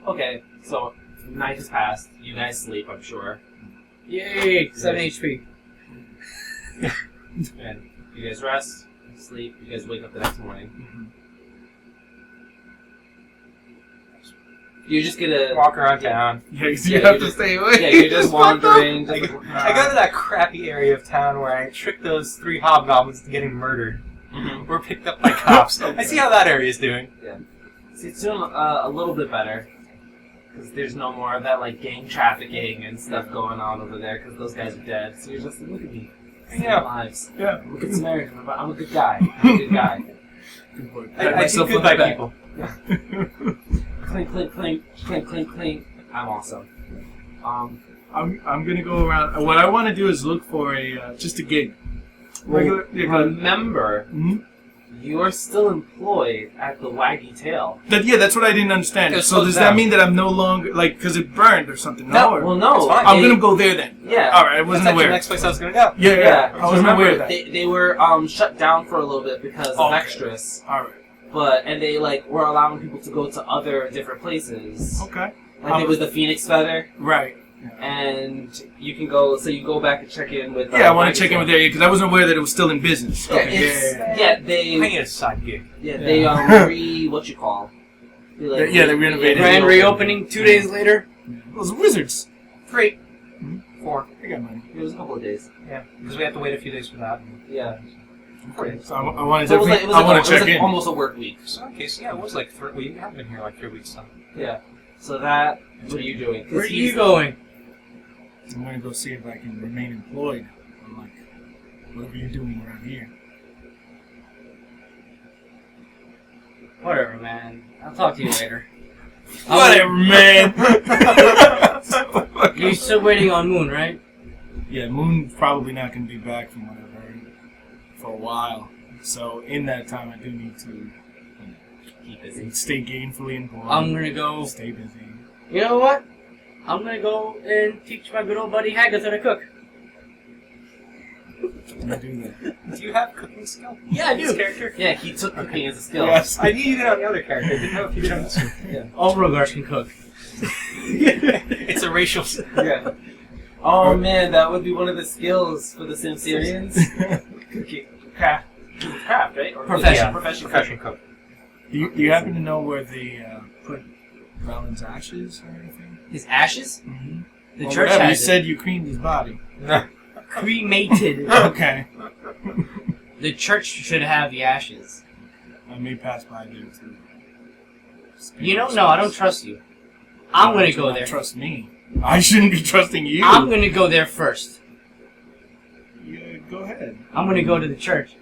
Okay, so night has passed. You guys sleep, I'm sure. Yay! 7 HP. And you guys rest, sleep. You guys wake up the next morning. Mm-hmm. You just get a walk around town. Yeah, you have to stay away. Yeah, you're just wandering. I go to that crappy area of town where I tricked those 3 hobgoblins to getting murdered. Mm-hmm. We're picked up by cops. I see how that area is doing. Yeah. See, it's doing a little bit better. Because there's no more of that, like, gang trafficking and stuff going on over there, because those guys are dead. So you're just like, look at me. Yeah. Lives. Yeah. I'm a good Samaritan. I'm a good guy. I'm a good guy. Good boy. I do good by people. Clink, clink, clink, clink, clink, clink. I'm awesome. I'm gonna go around. What I want to do is look for just a gig. Remember, Mm-hmm. you are still employed at the Waggy Tail. That's what I didn't understand. It's So does that mean that I'm no longer because it burned or something? No, or- well, no. It's fine. I'm gonna go there then. Yeah. All right, I That's wasn't actually the aware. next place I was going to go. Yeah. I wasn't Remember, aware of that. They were shut down for a little bit because of Okay. extras. All right. And they were allowing people to go to other different places. Okay. Like it was the Phoenix Feather, Right. and you can go. So you go back and check in with. Yeah, I want to check in with there because I wasn't aware that it was still in business. Yeah, Okay. yeah, I they need a side gig. they what you call. They They renovated. Grand reopening 2 days later. Those wizards. 3. Hmm? 4. They got money. It was a couple of days. Yeah, because we have to wait a few days for that. Yeah. Okay. So I want So to. it was I want to check like in. almost a work week. So in case, yeah, it was like 3. We have been here like 3 weeks. So. Yeah. So that. What are you doing? 'Cause Where are you he's- going? I'm gonna go see if I can remain employed. I'm like, whatever you're doing around here. Whatever, man. I'll talk to you later. Whatever, man. You're still waiting on Moon, right? Yeah, Moon's probably not gonna be back from what I've heard for a while. So in that time, I do need to Keep busy. stay gainfully employed. I'm gonna go. Stay busy. You know what? I'm gonna go and teach my good old buddy Haggis how to cook. I'm gonna do that. Do you have cooking skill? Yeah, I This do. character? Yeah, he took cooking as a skill. Yes. I knew you did it on the other character. I didn't know if you did it on this one. All Rogars can cook. It's a racial. Yeah. Oh man, that would be one of the skills for the Simsirians. Cooking. Craft. Craft, right? Or Profession. Yeah, Profession cook. Do you happen to know where they put Roland's ashes or anything? His ashes? Mm-hmm. The Or church whatever. You has said you creamed his body. cremated. Okay. The church should have the ashes. I may pass by there too. You don't know. I don't trust you. I'm gonna go there. Trust me. I shouldn't be trusting you. I'm gonna go there first. Yeah, go ahead. I'm gonna go to the church.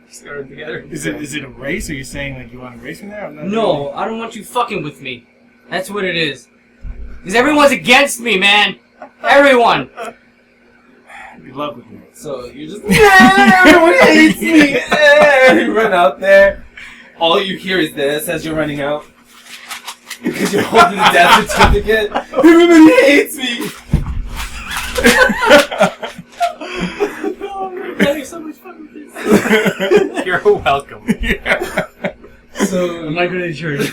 Started together. Is it a race? Are you saying like you want to race me there? I'm not No, I don't want you fucking with me. That's what it is. Because everyone's against me, man. Everyone. Good luck with me. So you're just everyone hates me. You run out there. All you hear is this as you're running out. Because you're holding the death certificate. Everybody hates me. Oh my god, you're so much fun with this. You're welcome. Yeah. So I'm not going to the church.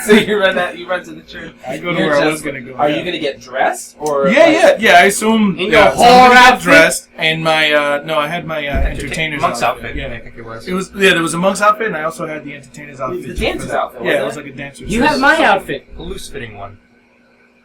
so you run to the church. I go to You're where I just- was gonna go. Are you gonna get dressed or? Yeah. I assume. In yeah, your so I'm gonna whore get outfit? dressed, and my no, I had my entertainer's monk's outfit. I Yeah, think it was. it was. Yeah, there was a monk's outfit, and I also had the entertainer's outfit. The dancer's outfit. Yeah, it wasn't was like a dancer's. You have my outfit. A loose-fitting one.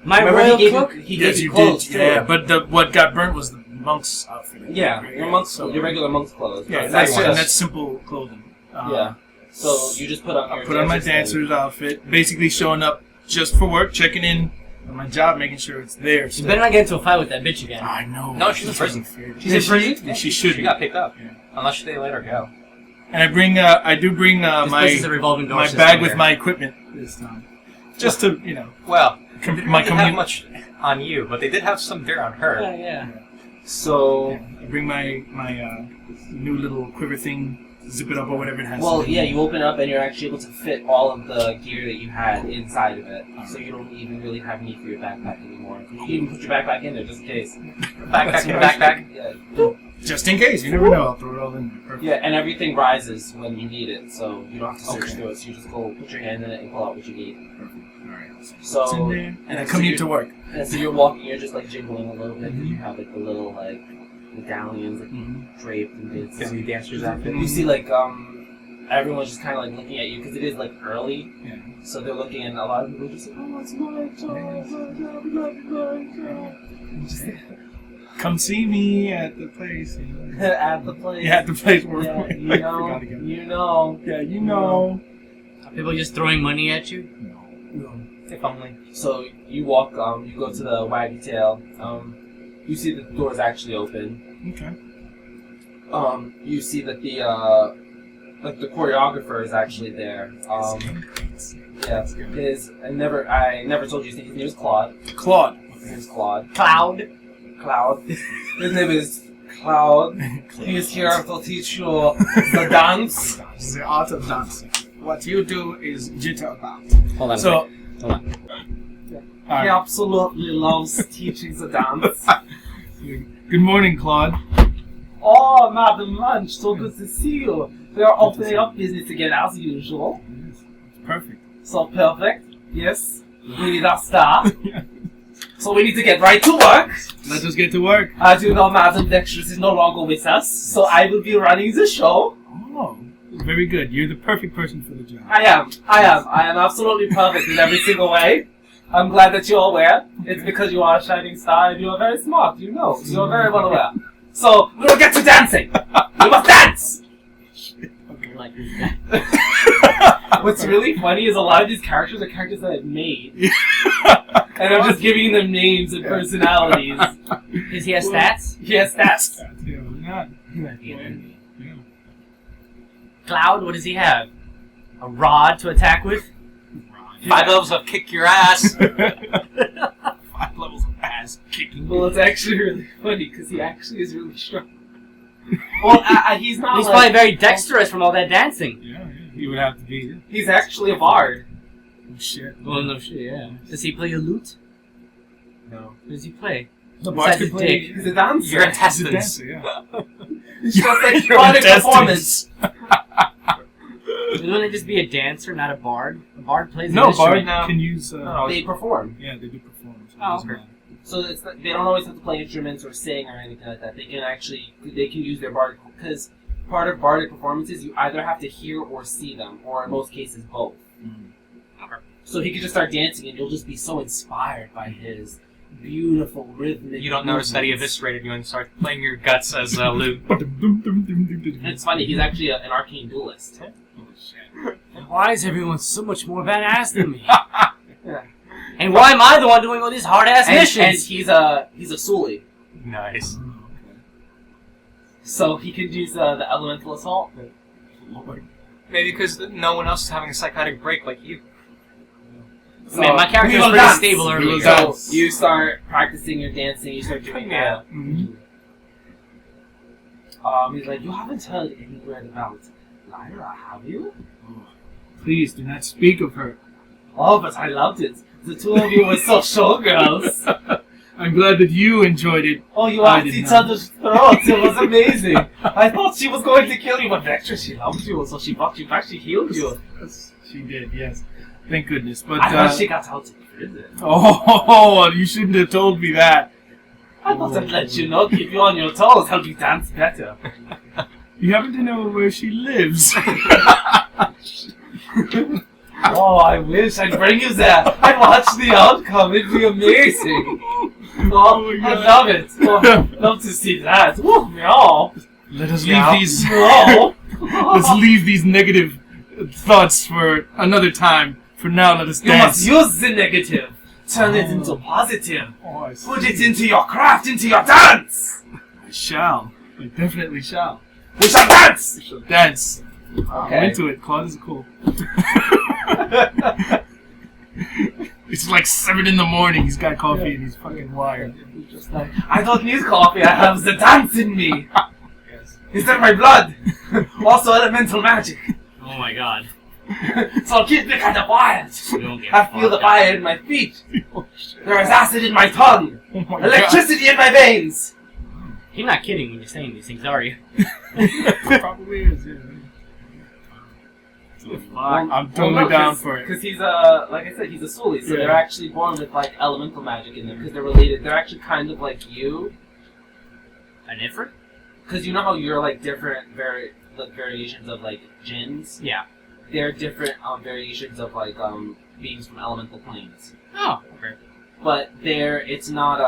My Remember royal he gave cloak. you, he Yes, gave you you clothes did. too. Yeah, but what got burnt was the monk's outfit. Yeah, your monk's So- your regular monk's clothes. Yeah, But that's just- and that's simple clothing. yeah. So you just put on I your put on my dancer's outfit, basically showing up just for work, checking in on my job, making sure it's there. You So. better not get into a fight with that bitch again. I know. No, she's in That's what prison. I'm afraid. She's in prison? Yeah, she should. She got picked up. Yeah. Unless they let her go. And I bring. I do bring This place is a revolving door my system bag with here. my equipment this time, just to Well, Com- they didn't my really have commute. much on you, but they did have some dirt on her. Yeah. So I bring my new little quiver thing, zip it up or whatever it has. well, to do. yeah, you open it up and you're actually able to fit all of the gear that you had inside of it. So you don't even really have need for your backpack anymore. You can even put your backpack in there just in case. Backpack in the backpack. Yeah. Just in case, you never know. I'll throw it all in. Perfect. Yeah, and everything rises when you need it, so you don't have to search Okay. through it. So you just go put your hand in it and pull out what you need. Perfect. All right. So It's in there. And I so commute you're- to work. And so you're walking, you're just like jiggling a little bit, and you have like the little like medallions like draped and bits. Is he dancer's outfit? You see like everyone's just kind of like looking at you because it is like early, Yeah. so they're looking, and a lot of people are just like, oh, it's night time. Come see me at the place. At the place. Yeah, at the place where Yeah, I you know, forgot again. you know. Yeah, you know. Are people just throwing money at you? No. If only. So you walk, you go to the waggy tail. You see that the door's actually open. Okay. You see that the like the choreographer is actually there. Yeah, I never told you his name. His name is Claude. Claude. His name is Claude. Cloud. Cloud. His name is Claude. He is here to teach you the dance. The art of dancing. What you do is jitter about. Hold on. So, Hold on. He absolutely loves teaching the dance. good morning, Claude. Oh, Madam Munch, so good to see you. We are opening up business again as usual. Yes, perfect. So perfect. Yes. We need our staff. So we need to get right to work. Let's just get to work. As you know, Madam Dexterous is no longer with us, so I will be running the show. Oh, very good. You're the perfect person for the job. I am absolutely perfect in every single way. I'm glad that you're aware. It's because you are a shining star and you are very smart, you know. You are very well aware. So, we will get to dancing! We must dance! Okay. Like, What's really funny is a lot of these characters are characters that I've made. And I'm just giving them names and personalities. does he have stats? He has stats. Yeah, not. Yeah. Cloud, what does he have? A rod to attack with? 5 levels of kick your ass. 5 levels of ass kicking. Well, it's actually really funny because he actually is really strong. Well, he's not. He's like, probably very dexterous from all that dancing. Yeah, he would have to be. He's actually a bard. Oh, shit. Well, no shit, yeah. Does he play a lute? No. What does he play? The Besides bard his can play. dick. He's a dancer. Your He's a intestines. dancer, yeah. It's just like Your bard intestines. performance. Wouldn't it just be a dancer, not a bard? A bard plays an No, instrument. bard can use. No. They perform. Yeah, they do perform. So it Oh, doesn't okay. matter. So it's not, they don't always have to play instruments or sing or anything like that. They can use their bardic, because part of bardic performances you either have to hear or see them, or in most cases both. Mm. So he could just start dancing and you'll just be so inspired by his beautiful rhythmic. You don't notice that he movements. eviscerated you and start playing your guts as a lute. And it's funny, he's actually an arcane duelist. Oh, shit. Why is everyone so much more badass than me? Yeah. And why am I the one doing all these hard-ass And missions? he's a Suli, Nice. Oh, okay. so he can use the elemental assault. Lord. Maybe because no one else is having a psychotic break like you. So, Man, my character we was will pretty dance. stable We earlier. will So dance. you start practicing your dancing. You start doing Yeah. that. Mhm. He's like, you haven't heard any word about Lyra, have you? Oh, please do not speak of her. Oh, but I loved it. The two of you were so showgirls. I'm glad that you enjoyed it. Oh, you I asked did each not. other's throats. It was amazing. I thought she was going to kill you, but actually she loved you, so she brought you back. She healed you. Yes, she did, yes. Thank goodness. But I thought she got out of prison. oh, you shouldn't have told me that. I thought I'd let you know, keep you on your toes, help you dance better. You happen to know where she lives. Oh, I wish I'd bring you there. I'd watch the outcome. It'd be amazing. Oh, my I God. love it. Oh, love to see that. Woo, meow. Let us Meow. leave these. No. Let's leave these negative thoughts for another time. For now, let us You must dance. use the negative. Turn it into positive. Oh, I see. Put it into your craft, into your dance. I shall. I definitely shall. We shall dance. We shall dance. I'm Okay. into it. Claude is cool. It's like 7 in the morning. He's got coffee and he's fucking wired. Just like, I don't need coffee. I have the dance in me. Yes. It's in my blood. Also elemental magic. Oh my god. So keep me kind of wild. We don't get I feel the fucked fire in my feet. Oh, shit. There is acid in my tongue. Oh my Electricity in my veins. You're not kidding when you're saying these things, are you? God. Probably is, yeah. Fuck, I'm totally down for it. Because he's like I said, he's a Sully, so they're actually born with like elemental magic in them because they're related. They're actually kind of like you. An Ifrit? Because you know how you're like different variations of like jinns. Yeah. They're different variations of like beings from elemental planes. Oh, okay. But it's not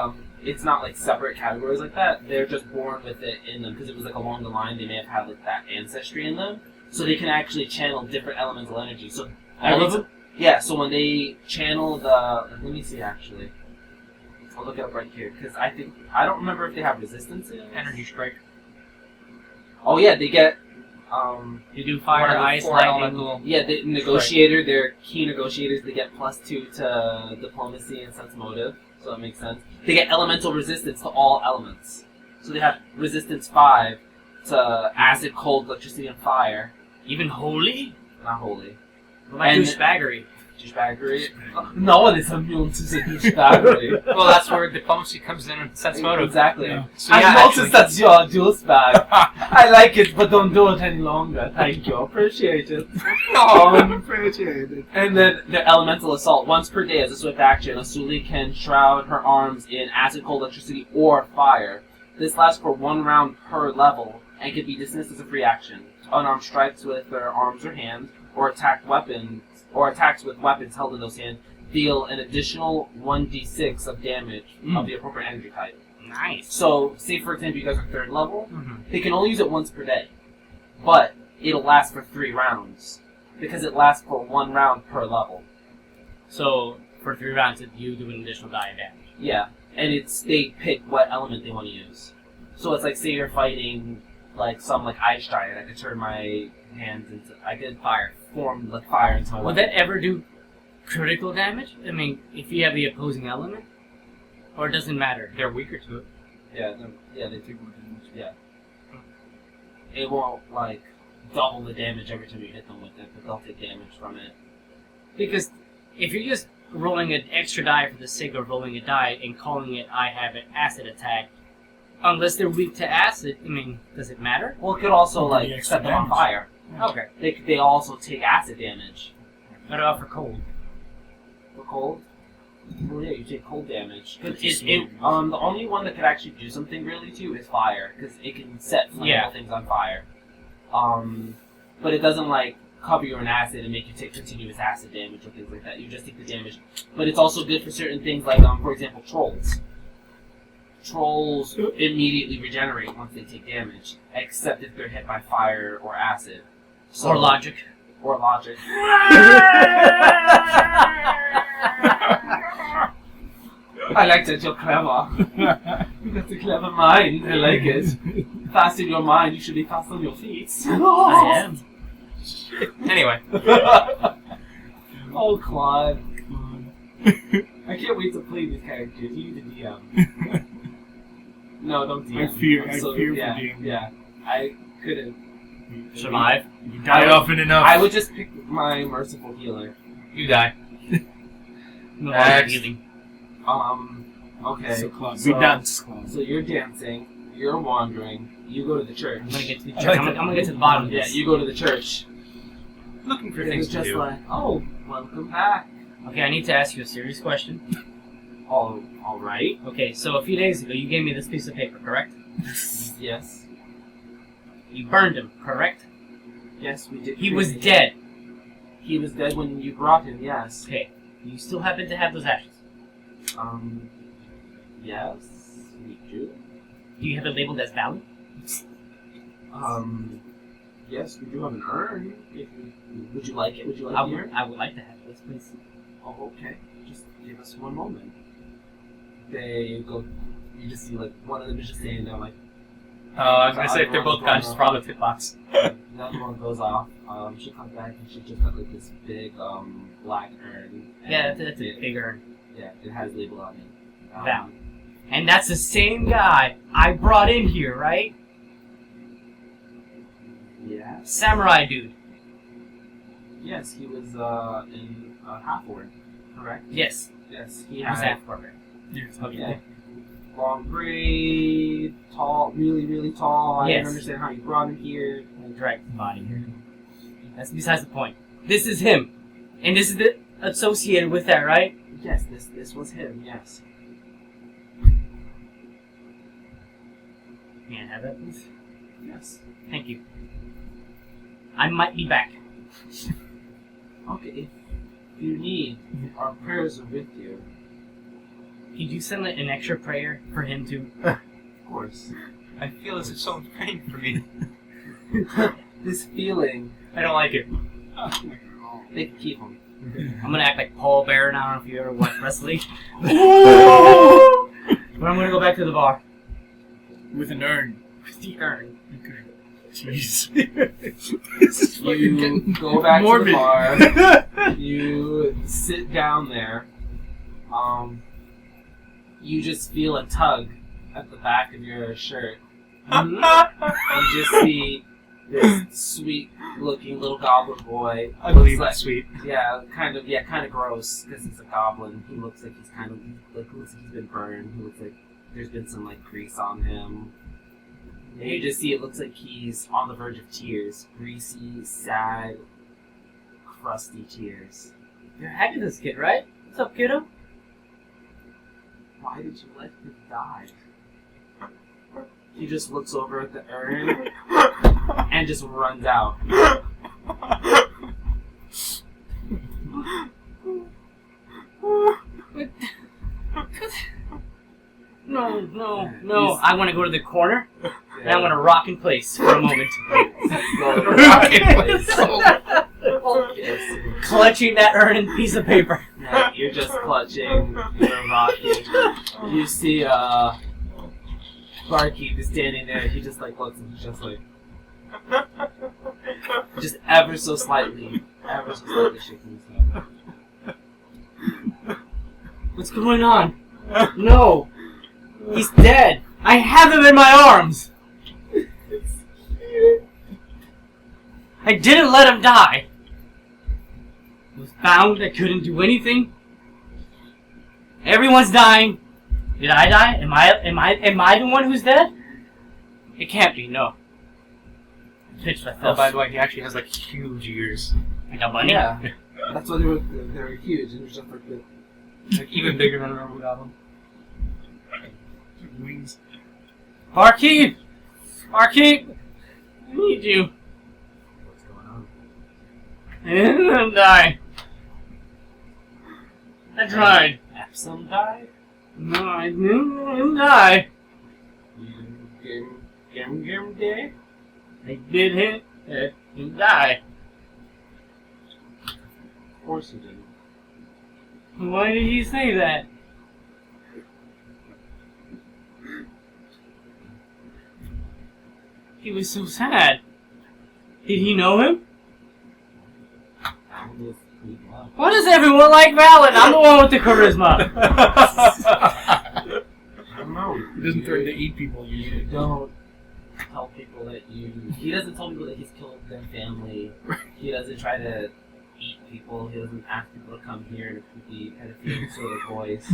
like separate categories like that. They're just born with it in them because it was like along the line they may have had like that ancestry in them, so they can actually channel different elemental energy. So All of them? Yeah. So when they channel the, let me see actually. I'll look it up right here because I don't remember if they have resistance in Energy strike. Oh yeah, they get You do fire, One of the ice, four lightning. elemental- yeah, the negotiator. They're key negotiators. They get +2 to diplomacy and sense motive, so that makes sense. They get elemental resistance to all elements, so they have resistance 5 to acid, cold, electricity, and fire. Even holy? Not holy. What about And- douchebaggery? Douchebaggery. No one is immune to the douchebaggery. Well, that's where diplomacy comes in and sense motive. Exactly. Yeah. So I've yeah, noticed that you're a douchebag. I like it, but don't do it any longer. Thank you. Appreciate it. Appreciate it. And then the elemental assault. Once per day as a swift action, a Suli can shroud her arms in acid, cold, electricity, or fire. This lasts for 1 round per level and can be dismissed as a free action. Unarmed strikes with their arms or hands, or attacks with weapons held in those hands, deal an additional 1d6 of damage of the appropriate energy type. Nice. So, say for example you guys are 3rd level, Mm-hmm. they can only use it once per day. But it'll last for 3 rounds. Because it lasts for 1 round per level. So, for 3 rounds, you do an additional die of damage. Yeah. And they pick what element they want to use. So it's like, say you're fighting like some like ice giant, I could turn my hands into, I could form like fire into my Would weapon. that ever do critical damage? I mean, if you have the opposing element? Or it doesn't matter? They're weaker to it. Yeah, they take more damage. Yeah. It won't like double the damage every time you hit them with it, but they'll take damage from it. Because if you're just rolling an extra die for the sake of rolling a die and calling it I have an acid attack, unless they're weak to acid, I mean, does it matter? Well, it could also Give like you extra set them on damage. fire. Okay. They also take acid damage. What about for cold? For cold? Well, yeah, you take cold damage. But Which is the only one that could actually do something really to you is fire, because it can set flammable things on fire. But it doesn't like cover you in acid and make you take continuous acid damage or things like that. You just take the damage. But it's also good for certain things like, for example, trolls. Trolls immediately regenerate once they take damage, except if they're hit by fire or acid. So, Or logic? Or logic. I like that you're clever. You got a clever mind. I like it. Fast in your mind, you should be fast on your feet. I am. Anyway, Oh, Claude. I can't wait to play these characters. You need to DM. No, don't DM. I fear I'm for yeah, DM. Yeah, I couldn't. Survive? You die often enough. I would just pick my merciful healer. you die. No Next. healing. Okay. So Claude, So- we dance, Claude. So you're dancing, you're wandering, you go to the church. I'm gonna get to the church. I'm gonna get to the bottom of Yeah, this. you go to the church. Looking for It's things to just do. like, oh, welcome back. Okay, I need to ask you a serious question. All right. Okay, so a few days ago, you gave me this piece of paper, correct? Yes. You burned him, correct? Yes, we did. He was dead. He was dead when you brought him, yes. Okay, you still happen to have those ashes. Yes, we do. Do you have it labeled as valid? Yes, we do have an urn. Would you like it? Would you like I the would, urn? I would like to have this, please. Oh, okay. Just give us one moment. They go. You just see like one of them is just standing there like. I was gonna say if they're both gone, just probably tip box. The other one goes off. She comes back and she just got like this big black urn. And Yeah, that's a it, big urn. Yeah, it has a label on it. Val. And that's the same guy I brought in here, right? Yeah. Samurai dude. Yes, he was in half-orc, correct? Yes, Yes, he he was had half worker. Yes. yeah, long braid, tall, really, really tall. I Yes. didn't understand how you brought him here. And direct body here. That's besides the point. This is him. And this is associated with that, right? Yes, this was him, yes. May I have that, please? Yes. Thank you. I might be back. Okay, if you need, our prayers are with you. Could you send an extra prayer for him to... Of course. I feel as if someone's praying for me. This feeling, I don't like it. they can keep him. I'm gonna act like Paul Bear now. I don't know if you ever watched wrestling. But I'm gonna go back to the bar. With an urn. With the urn. Jeez. You go back to the bar. You sit down there. You just feel a tug at the back of your shirt. You just see this sweet-looking little goblin boy. I believe Looks it's sweet. Yeah, kind of gross because he's a goblin. He looks like he's looks like he's been burned. He looks like there's been some grease on him. And you just see it looks like he's on the verge of tears, greasy, sad, crusty tears. You're hacking this kid, right? What's up, kiddo? Why did you let him die? He just looks over at the urn and just runs out. No. I want to go to the corner, and I want to rock in place for a moment. Rock in place. Yes. Clutching that urn and piece of paper. Yeah, you're just clutching, you're rocking. You see, Barkeep is standing there, he just looks and he's just just ever so slightly shaking his head. What's going on? No! He's dead! I have him in my arms! I didn't let him die! I was bound, I couldn't do anything. Everyone's dying. Did I die? Am I the one who's dead? It can't be, no. I pitched Oh, myself. by the way, he actually has huge ears. Like a bunny? Yeah, that's why they were huge and just the... Even bigger than a normal goblin. Wings. Barkeep! Barkeep! I need you. What's going on? I didn't let him die. I tried. Epsom died? No, I didn't let him die. You gave him day? I did hit him die. Of course you didn't. Why did he say that? He was so sad. Did he know him? Why does everyone like Valen? I'm the one with the charisma. I don't know. He doesn't threaten to eat people You usually. don't tell people that he doesn't tell people that he's killed their family. He doesn't try to eat people. He doesn't ask people to come here in a creepy kind of feeling sort of voice.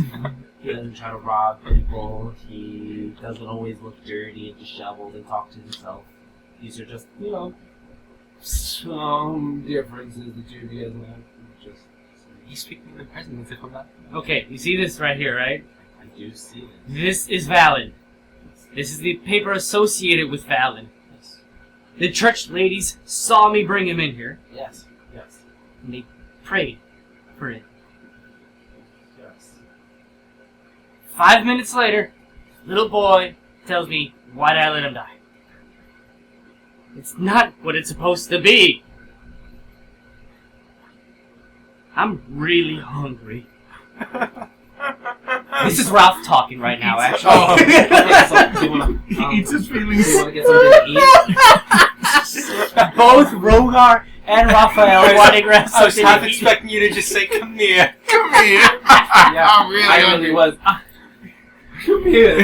He doesn't try to rob people. He doesn't always look dirty and disheveled and talk to himself. These are just, some differences that you guys have. Just, He's speaking in the present as if I'm not. Okay, you see this right here, right? I do see this. This is Valen. This is the paper associated with Valen. Yes. The church ladies saw me bring him in here, Yes. and they prayed for it. Yes. 5 minutes later, little boy tells me, why did I let him die? It's not what it's supposed to be. I'm really hungry. This is Ralph talking right now, actually. Oh. Okay, so do you wanna, He eats his do feelings. you want to get something to eat? Both Rogar and Raphael wanting I was something half to eat. expecting you to just say, "Come here." Come here. Yeah, I'm really I really hungry. was. Come here.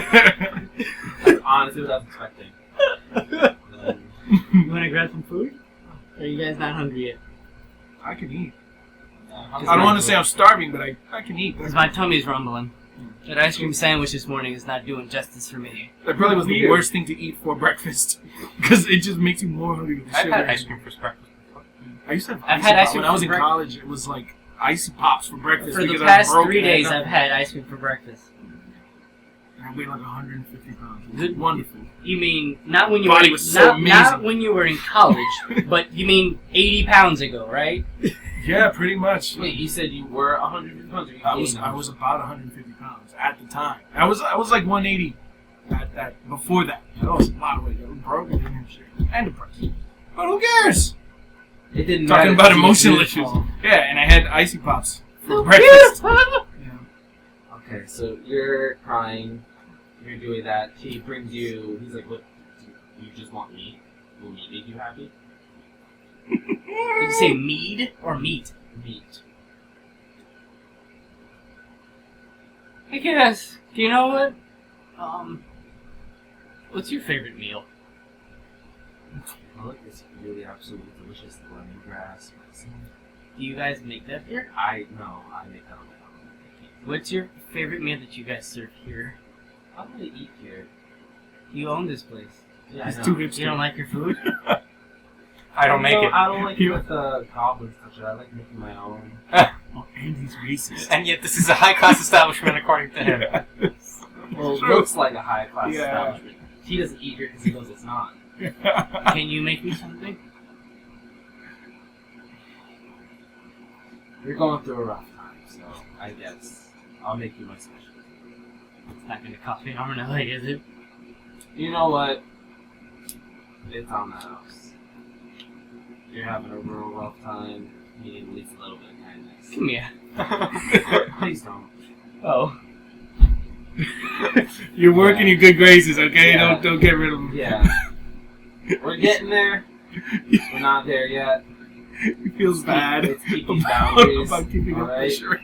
That's honestly what I was expecting. You want to grab some food? Or are you guys not hungry yet? I can eat. I I don't want to say I'm starving, but I can eat. Because my tummy's rumbling. That ice cream sandwich this morning is not doing justice for me. That probably was the Weird. worst thing to eat for breakfast. Because it just makes you more hungry with the I've sugar. had ice cream for breakfast before. I used to have I've icy had pop. ice cream When I was for in college, it was like icy pops for breakfast. For the because past I was 3 days, broke I've had ice cream for breakfast. and I weighed like 150 pounds. It was Good. wonderful. You mean not when you Body were was so amazing. not when you were in college, but you mean 80 pounds ago, right? Yeah, pretty much. Wait, you said you were 150 pounds? Or you I was about 150 pounds at the time. I was like 180 at that before that. That was a lot of weight. I was broke and didn't have shit. And depressed. But who cares? It didn't Talking matter about to you, emotional dude. issues. Yeah, and I had icy pops for breakfast. Yeah. Okay, so you're crying. You're doing that. He brings you. He's like, "What? You just want meat? Will meat make you happy?" Did you say mead or meat? Meat. I guess. Do you know what? What's your favorite meal? Oh, look, it's really absolutely delicious lemongrass. Do you guys make that here? I make that on my own. What's your favorite meal that you guys serve here? I'm gonna eat here. You own this place. Yeah, It's I know. too hipster. You don't like your food? I don't make it. I don't like You- it with the goblins touch it. I like making my own. Oh, and he's racist. And yet this is a high-class establishment according to him. Well, it True. looks like a high class Yeah. establishment. He doesn't eat here because he knows it's not. Can you make me something? You're going through a rough time, so I guess I'll make you my special. It's not going to cost me an arm and a leg, is it? You know what? It's on the house. You're having a real rough time. You need at least a little bit of kindness. Come here. Please don't. Oh. You're working your good graces, okay? Yeah. Don't get rid of him. Yeah. We're getting there. We're not there yet. He feels bad Let's keep these boundaries. about keeping up alright? pressure.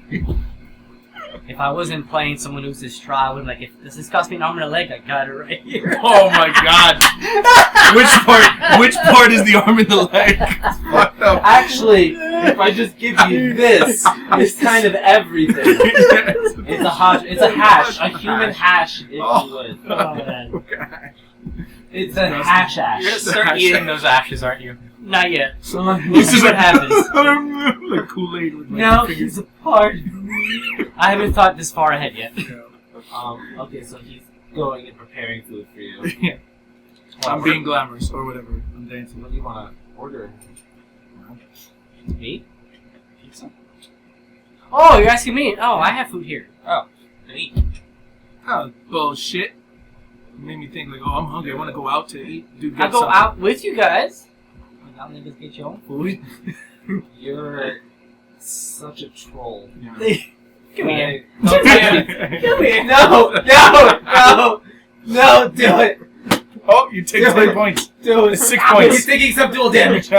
If I wasn't playing someone who's distraught, I would like, if does this cost me an arm and a leg? I got it right here. Oh my god. Which part is the arm and the leg? It's fucked up. Actually, if I just give you this, it's kind of everything. It's a hash, a human hash, if you would. Oh, man. Okay. It's a hash You're gonna ash. start eating those ashes, aren't you? Not yet. So We'll see what happens. Like Kool-Aid with my No, fingers. he's a part of me. I haven't thought this far ahead yet. okay, so he's going and preparing food for you. Yeah. I'm being glamorous or whatever. I'm dancing. What do you want to order? Me? Pizza? Oh, you're asking me? Oh, I have food here. Eat. Oh, bullshit. It made me think like, oh, I'm hungry. I want to go out to eat. Dude, I'll get go something. out with you guys. Y'all niggas get your own food. You're such a troll. Yeah. Come here. Don't Come touch here. me. Come here. No, do it. Oh, you take Do 10 it. points. Do it. 6 He's points. taking some dual damage. Do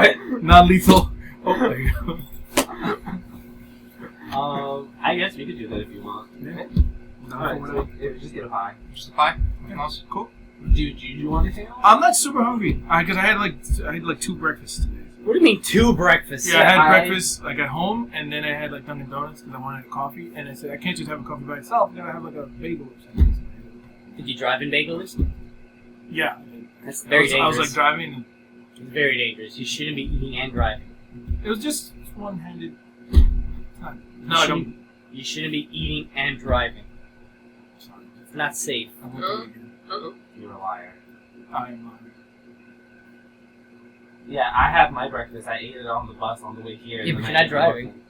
it. Non-lethal. Oh, there you go. I guess we could do that if you want. Yeah. Alright, so just get a pie. Just a pie. Nothing else. Cool. Do you want anything else? I'm not super hungry because I had like 2 breakfasts today. What do you mean 2 breakfasts? Yeah, I had I- breakfast like at home, and then I had like Dunkin' Donuts because I wanted a coffee, and I said I can't just have a coffee by itself. I gotta have like a bagel or something. Did you drive in bagels? Yeah. That's very I was dangerous. like driving, and It's very dangerous. You shouldn't be eating and driving. it was just one-handed. You shouldn't- You shouldn't be eating and driving. Sorry. It's not safe. I won't do it again. You're a liar. I am lying. Yeah, I had my breakfast. I ate it on the bus on the way here. Yeah, and but then you're I not ate driving. nothing.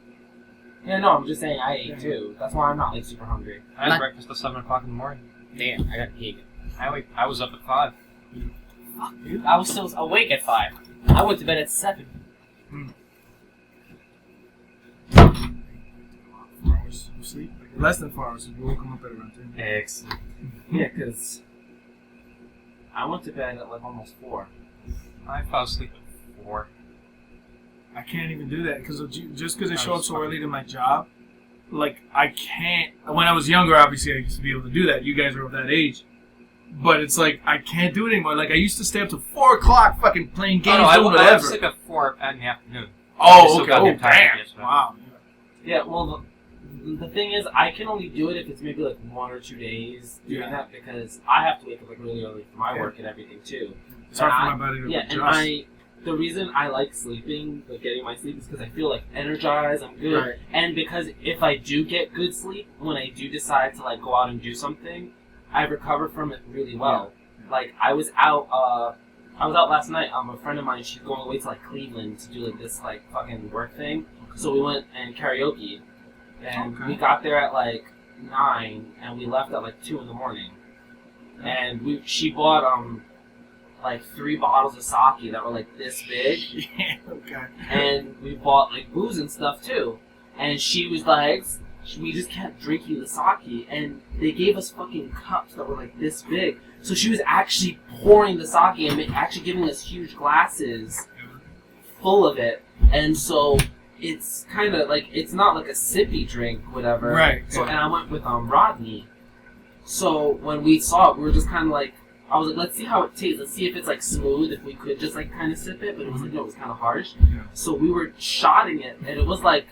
Yeah, no, I'm just saying I ate Yeah. too. That's why I'm not like super hungry. I had Not- breakfast at 7 o'clock in the morning. Damn, I got pig. I was up at 5. Fuck, dude. I was still awake at 5. I went to bed at 7. 4 hours of sleep. Less than 4 hours. You woke him up at around 10. Excellent. Yeah, because I went to bed at like almost 4. I fell asleep at 4. I can't even do that because just because I show up so early to my job, like I can't. When I was younger, obviously I used to be able to do that. You guys are of that age, but it's like I can't do it anymore. Like I used to stay up to 4 o'clock, fucking playing games, I doing was whatever. asleep at 4 in the afternoon. Oh, still okay. got Oh, here tired, damn. yes, but- Wow. Yeah, well, the thing is, I can only do it if it's maybe like 1 or 2 days doing Yeah. that because I have to wake up like really early for my Yeah. work and everything too. It's hard And for my body to Yeah, and adjust. the reason I like sleeping, like getting my sleep, is because I feel like energized, I'm good, Right. and because if I do get good sleep, when I do decide to like go out and do something, I recover from it really well. Like I was out last night. A friend of mine, she's going away to like Cleveland to do like this like fucking work thing. So we went and karaoke, and we got there at like 9, and we left at like 2 in the morning. And she bought like 3 bottles of sake that were like this big. Yeah, okay. And we bought like booze and stuff too. And she was like, we just kept drinking the sake, and they gave us fucking cups that were like this big. So she was actually pouring the sake and actually giving us huge glasses full of it. And so it's kind of like, it's not like a sippy drink, whatever. Right. So and I went with Rodney. So when we saw it, we were just kind of like, I was like, let's see how it tastes. Let's see if it's like smooth, if we could just like kind of sip it. But it was like, no, it was kind of harsh. Yeah. So we were shotting it, and it was like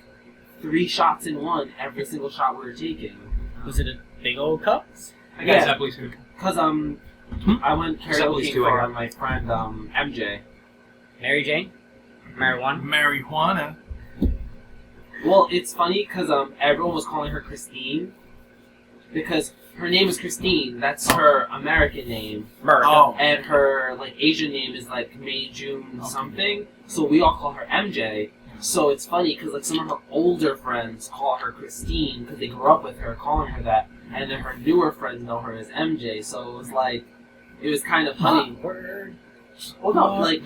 3 shots in one every single shot we were taking. Was it a big old cup? I got Yeah. Zeppelis too. Cause I went Zeppelis karaoke too, I for got. my friend MJ. Mary Jane? Marijuana? Marijuana. Well, it's funny because everyone was calling her Christine because her name is Christine. That's her American name. America. Oh. And her like Asian name is like May June something. So we all call her MJ. So it's funny because like some of her older friends call her Christine because they grew up with her calling her that, and then her newer friends know her as MJ. So it was like, it was kind of funny. Word. Well, no, like,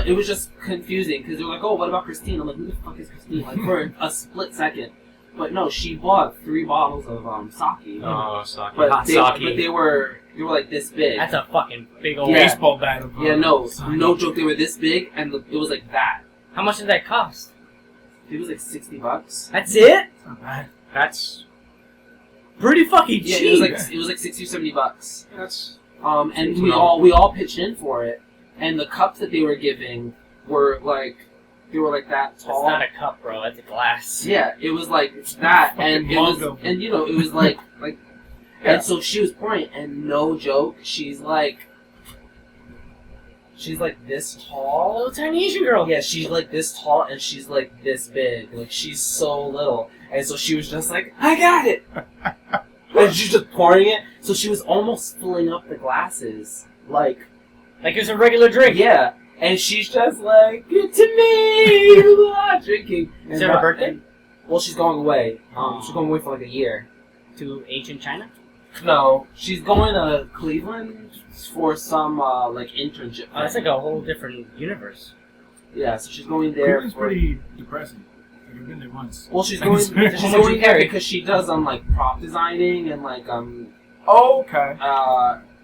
it was just confusing because they were like, "Oh, what about Christine?" I'm like, "Who the fuck is Christine?" Like for a split second. But no, she bought 3 bottles of sake. Oh, sake. But Hot they, sake. but they were like this big. That's a fucking big old... Yeah. Baseball bat of Yeah, no sake. joke. They were this big, and it was like that. How much did that cost? It was like $60. That's it? It's not bad. That's Pretty fucking Yeah, cheap. it was like $60 or $70. that's And we all pitched in for it. And the cups that they were giving were like that That's tall. not a cup, bro. That's a glass. Yeah, it was like that, and Fucking it was, mug of- and you know, it was like, Yeah. and so she was pouring, and no joke, she's like this tall. Little tiny Asian girl. Yeah, she's like this tall, and she's like this big. Like she's so little, and so she was just like, I got it, and she's just pouring it. So she was almost filling up the glasses, like Like it's a regular drink. yeah. And she's just like, get to me, blah, drinking. Is it her birthday? Well, she's going away. She's going away for like a year. To ancient China? No, she's going to Cleveland for some like internship. Oh, that's like a whole different universe. Yeah, so she's going there. Cleveland's for, pretty depressing. I've been there once. well, she's going. She's How much going you there carry? because she does like prop designing and like Oh, okay.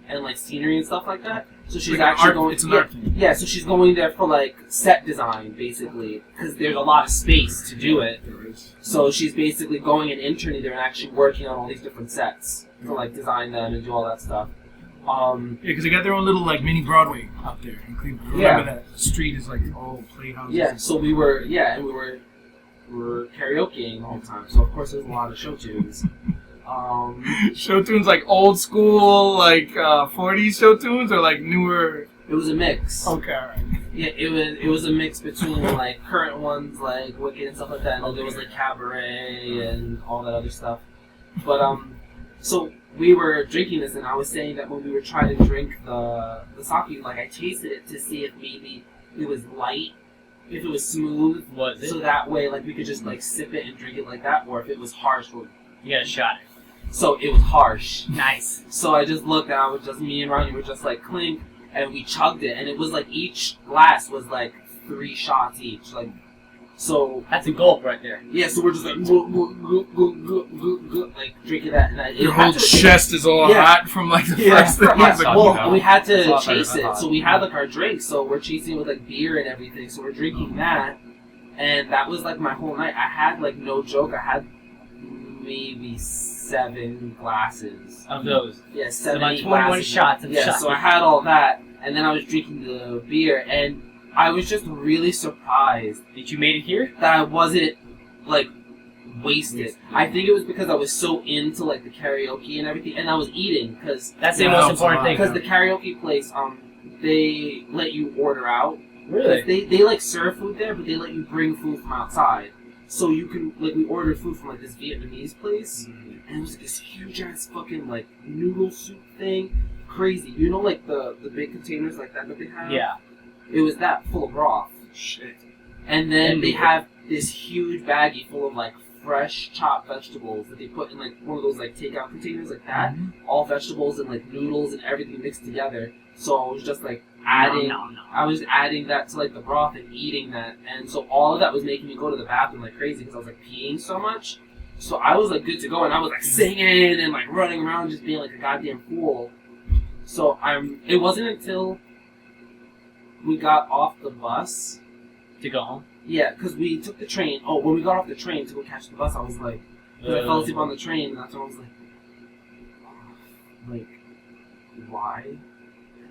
and like scenery and stuff like that. So she's Like an actually art- going. it's an yeah, art thing. yeah, so she's going there for like set design basically because there's a lot of space to do it. There is. So she's basically going and interning there and actually working on all these different sets to like design them and do all that stuff. Yeah, because they got their own little like mini Broadway up there in Cleveland. Remember that street is like all playhouses. Yeah, so we were karaokeing the whole time. So of course there was a lot of show tunes. Show tunes like old school, like 40s show tunes, or like newer. It was a mix. Okay, alright. Yeah, it was a mix between like current ones like Wicked and stuff like that, and then there was like Cabaret and all that other stuff. But so we were drinking this, and I was saying that when we were trying to drink the sake, like I tasted it to see if maybe it was light, if it was smooth, Was it? so that way like we could just like sip it and drink it like that, or if it was harsh. You got a shot. So it was harsh. Nice. So I just looked, and I was just me and Ronnie were just like clink, and we chugged it, and it was like each glass was like 3 shots each, like so. That's a gulp right there. Yeah, so we're just like like drinking that, and Your whole chest is all Yeah. hot from like the Yeah, first thing. yeah. It's like, Well, you know. we had It's to a lot better chase than it, hot. so we had like our drinks, so we're chasing it with like beer and everything. So we're drinking that, and that was like my whole night. I had like no joke, I had maybe 7 glasses. Of those. Yeah, So 7, about 8 21 glasses. shots of Yeah, shot. so I had all that, and then I was drinking the beer, and I was just really surprised Did you made it here? that I wasn't like wasted. I think it was because I was so into like the karaoke and everything, and I was eating because That's the Yeah, most helps a important lot. thing. because the karaoke place they let you order out, Really? They like serve food there, but they let you bring food from outside. So you can, like, we ordered food from, like, this Vietnamese place, and it was, like, this huge-ass fucking, like, noodle soup thing. Crazy. You know, like, the big containers like that they have? Yeah. It was that, full of broth. Shit. And then they have this huge baggie full of, like, fresh chopped vegetables that they put in, like, one of those, like, takeout containers like that. All vegetables and, like, noodles and everything mixed together. So it was just, like, adding... No. I was adding that to, like, the broth and eating that. And so all of that was making me go to the bathroom like crazy because I was, like, peeing so much. So I was, like, good to go. And I was, like, singing and, like, running around just being, like, a goddamn fool. So it wasn't until we got off the bus... To go home? Yeah, because we took the train. Oh, when we got off the train to go catch the bus, I was like... Because I fell asleep on the train, and that's when I was like... why?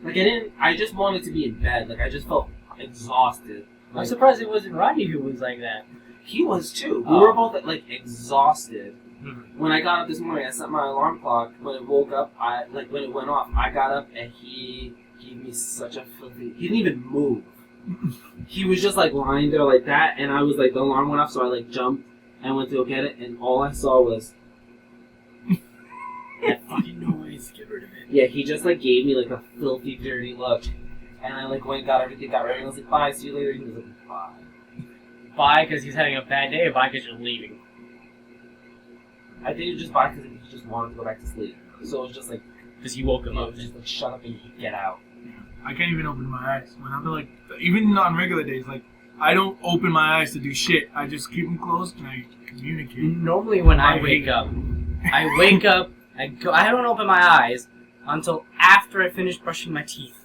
Like, I just wanted to be in bed. Like, I just felt exhausted. I'm Like, surprised it wasn't Rodney who was like that. he was too. We Oh. were both, like, exhausted. Mhm. When I got up this morning, I set my alarm clock. When it woke up, when it went off, I got up, and he gave me such a filthy... He didn't even move. He was just, like, lying there like that, and I was, like, the alarm went off, so I, like, jumped and went to go get it, and all I saw was... that fucking noise. Get rid of it. Yeah, he just, like, gave me, like, a filthy, dirty look. And I, like, went and got everything, got ready, and I was like, bye, see you later. He was like, bye. Bye because he's having a bad day, or bye because you're leaving? I think it was just bye because he just wanted to go back to sleep. So it was just, like... Because you woke him It up. was just, like, shut up and get out. I can't even open my eyes. When I'm like, even on regular days, like, I don't open my eyes to do shit. I just keep them closed and I communicate. Normally when I wake up, I don't open my eyes until after I finish brushing my teeth.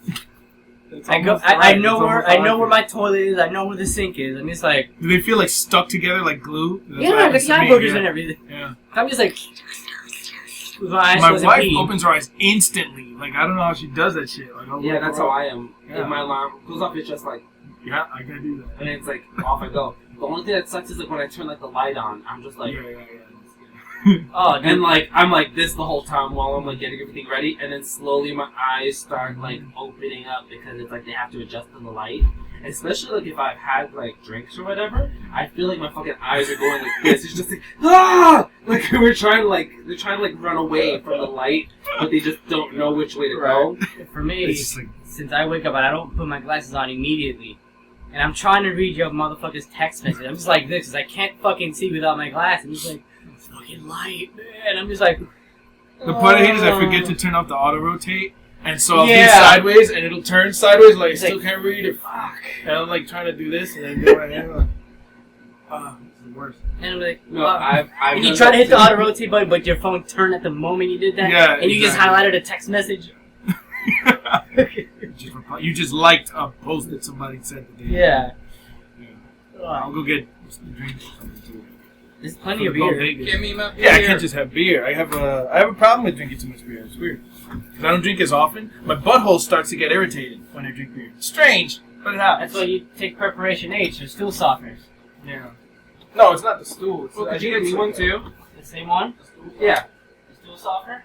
It's I go. almost I right. know It's where almost I know like where it. my toilet is. I know where the sink is. I'm just like, Do they feel like stuck together like glue? That's what yeah, happens the to me, boogers yeah. and everything. Yeah. I'm just like, with my eyes My closed wife and pee. opens her eyes instantly. Like, I don't know how she does that shit. Like, I'll Yeah, wake that's her how up. I am. Yeah. If my alarm goes off, it's just like... Yeah, I can do that. And it's like, off I go. The only thing that sucks is like when I turn like the light on, I'm just like... Yeah. Oh, dude. And like, I'm like this the whole time while I'm like getting everything ready, and then slowly my eyes start like opening up because it's like they have to adjust to the light. Especially like if I've had like drinks or whatever, I feel like my fucking eyes are going like this. It's just like, ah! Like they're trying to like run away from the light, but they just don't know which way to go. For me, It's just like, since I wake up and I don't put my glasses on immediately, and I'm trying to read your motherfucker's text message, I'm just like this because I can't fucking see without my glasses. I'm just like, it's fucking light, man. I'm just like, the part I hate is I forget to turn off the auto rotate, and so I'll Yeah. be sideways, and it'll turn sideways, like I It's still like, can't read it. fuck. And I'm like trying to do this, and then do my hand. Like, it's the worst. And I'm like, No, I've and you done try to that hit the too. auto rotate button, but your phone turned at the moment you did that, Yeah, and you just exactly. highlighted a text message. You just liked a post that somebody said that they Yeah. I'll go get a drink or something too. There's plenty of Go beer. Vegas. Give me my beer. Yeah, I can't just have beer. I have a problem with drinking too much beer. It's weird. Because I don't drink as often. My butthole starts to get irritated when I drink beer. Strange, but it happens. That's why you take Preparation H or stool softeners. Yeah. No, it's not the stool. It's, Well, I could you think get it's me one too? The same one? Yeah. The stool softener?